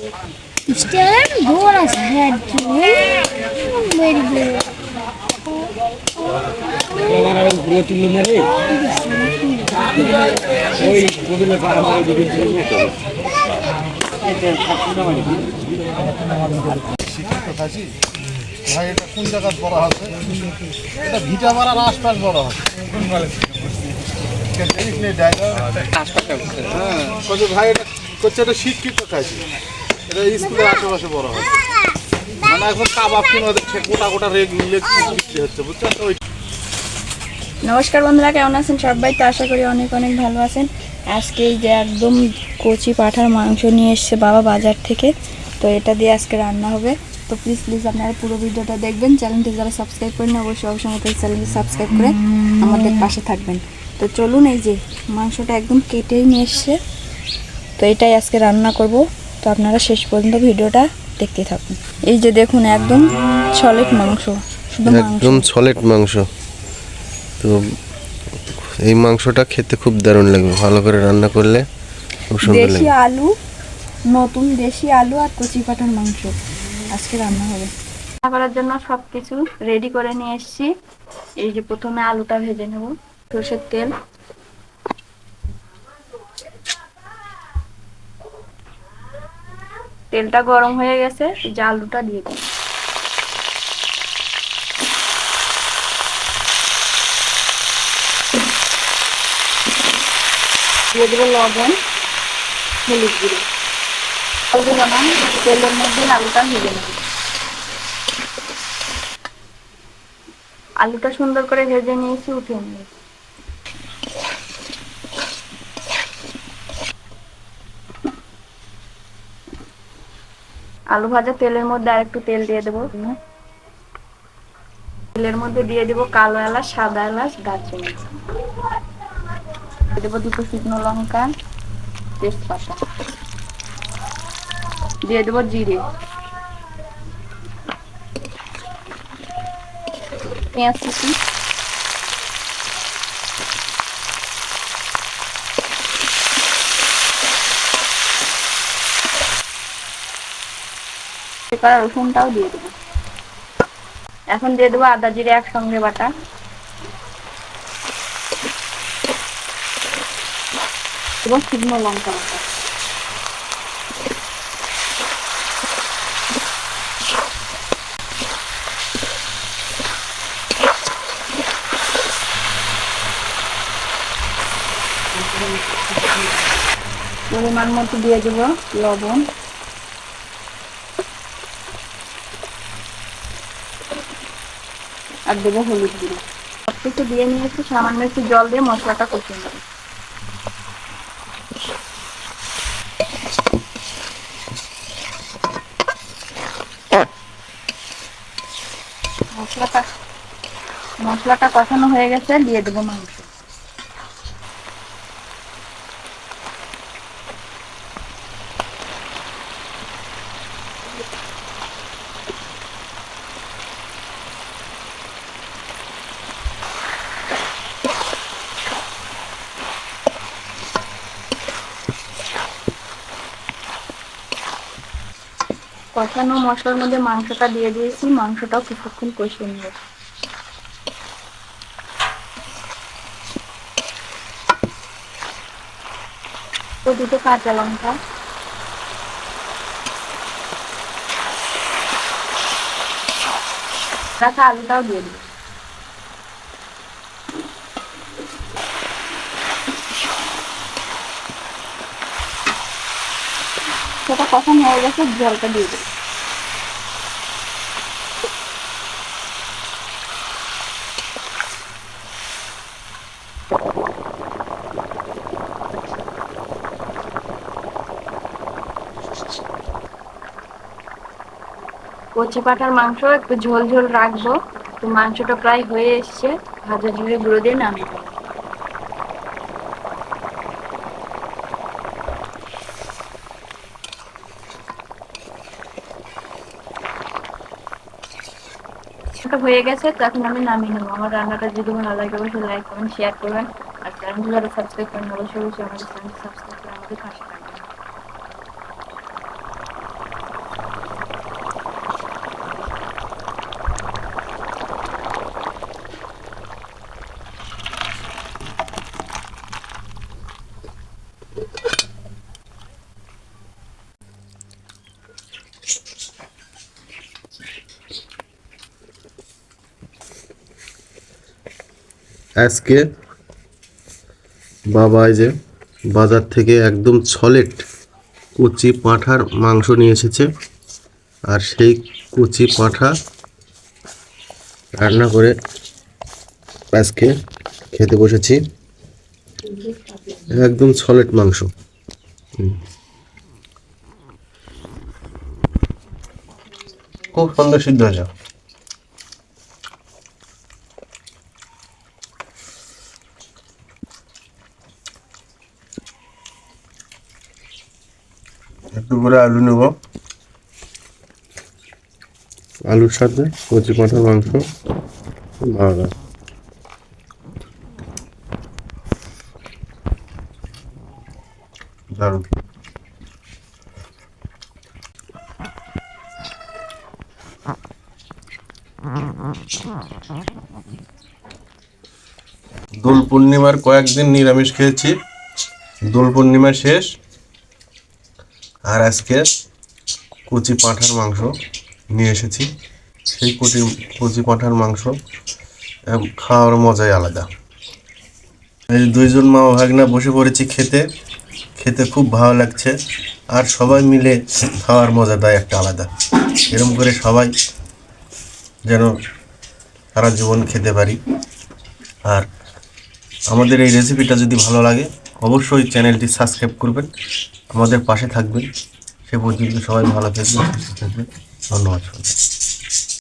İşte bonus had very good. শিক্ষিত থাকি ভাই এটা কোন জায়গায় বড় আছে এটা ভিটা মারার আশপাশ বড় আছে হ্যাঁ কত ভাই এটা করছে এটা শিক্ষিত খাইছি এটা স্কুলের আশেপাশে বড় হয় মানে এখন কাবাব কিনে গোটা গোটা রেগ বিক্রি হচ্ছে বুঝছেন তো। নমস্কার বন্ধুরা, কেমন আছেন সবাই? তো আশা করি অনেক অনেক ভালো আছেন। আজকে এই যে একদম কচি পাঁঠার মাংস নিয়ে এসছে বাবা বাজার থেকে, তো এটা দিয়ে আজকে রান্না হবে। তো প্লিজ আপনারা পুরো ভিডিওটা দেখবেন। চ্যানেলটি যারা সাবস্ক্রাইব করেন অবশ্যই আমাদের চ্যানেলটি সাবস্ক্রাইব করে আমাদের পাশে থাকবেন। তো চলুন, এই যে মাংসটা একদম কেটেই নিয়ে এসছে, তো এটাই আজকে রান্না করব। তো আপনারা শেষ পর্যন্ত ভিডিওটা দেখতে থাকুন। এই যে দেখুন, একদম সলিড মাংস, শুধু একদম সলিড মাংস। তো এই মাংসটা খেতে খুব দারুণ লাগবে, ভালো করে রান্না করলে খুব সুন্দর লাগবে। দেশি আলু, নতুন দেশি আলু আর কচি পাঁঠার মাংস আজকে রান্না হবে। রান্না করার জন্য সবকিছু রেডি করে নিয়ে এসেছি। এই যে প্রথমে আলুটা ভেজে নেব, সরষের তেল, তেলটা গরম হয়ে গেছে, এই যে আলুটা দিয়ে দিই। দিয়ে দেবো লবণ, হলুদ গুঁড়ো। তেলের মধ্যে আলুটা ভেজে নেব। আলুটা সুন্দর করে ভেজে নিয়েছি, উঠিয়ে নিয়েছি। আলু ভাজা তেলের মধ্যে আর একটু তেল দিয়ে দেবো। তেলের মধ্যে দিয়ে দেবো কালো এলাচ, সাদা এলাচ, দারচিনি, দিয়ে দেবো দুটো শুকনো লঙ্কা, তেজপাতা, দিয়ে দেবো জিরে, পেঁয়াজ কুচি, রসুনটাও দিয়ে দেবো। এখন দিয়ে দেবো আদা জিরে একসঙ্গে বাটা, এবং শুকনো লঙ্কা বাটা। পরিমাণ মতো দিয়ে দেবো লবণ, আর দেবো হলুদ গুঁড়ো। সবকিছু দিয়ে নিয়েছি, সামান্য একটু জল দিয়ে মশলাটা কষিয়ে নেবো। মশলাটা কষানো হয়ে গেছে, দিয়ে দেবো মাংস। কষানো মশলার মধ্যে মাংসটা দিয়ে দিয়েছি, মাংসটাও কিছুক্ষণ কষিয়ে নেব। তো দুটো কাঁচা লঙ্কা, রাখা আলুটাও দিয়ে দিই। সেটা কষানো হয়ে গেছে, জলটা দিয়ে দিই। কচি পাঁঠার মাংস একটু ঝোল ঝোল রাখবো। তো মাংসটা প্রায় হয়ে এসছে, ভাজা জিরে গুঁড়ো দিয়ে নামিয়ে দেবো। হয়ে গেছে, তো এখন আমি নামিয়ে নেবো। আমার রান্নাটা যদি ভালো লাগে অবশ্যই লাইক করবেন, শেয়ার করবেন, আর চ্যানেল যারা সাবস্ক্রাইব করেন অবশ্যই আমাদের চ্যানেল সাবস্ক্রাইব করে আমাদের পাশে থাকবেন। আজকে বাবা এই যে বাজার থেকে একদম সলিড কচি পাঁঠার মাংস নিয়ে এসেছে, আর সেই কচি পাঁঠা রান্না করে আজকে খেতে বসেছি। একদম সলিড মাংস। খুব সুন্দর সিদ্ধ হয়েছে। একটু করে আলু নেব, আলুর সাথে কচি পাঁঠার মাংস ভালো লাগে। দারুণ। দোল পূর্ণিমার কয়েকদিন নিরামিষ খেয়েছি, দোল পূর্ণিমা শেষ, আর আজকে কচি পাঁঠার মাংস নিয়ে এসেছি। সেই কচি পাঁঠার মাংস খাওয়ার মজাই আলাদা। এই দুইজন মা ভাগনা বসে পড়েছি খেতে, খেতে খুব ভালো লাগছে, আর সবাই মিলে খাওয়ার মজাটাই একটা আলাদা। এরকম করে সবাই যেন সারা জীবন খেতে পারি। আর আমাদের এই রেসিপিটা যদি ভালো লাগে অবশ্যই চ্যানেলটি সাবস্ক্রাইব করবেন, আমাদের পাশে থাকবেন। সে পর্যন্ত সবাই ভালো থাকবেন, সুস্থ থাকবেন। ধন্যবাদ।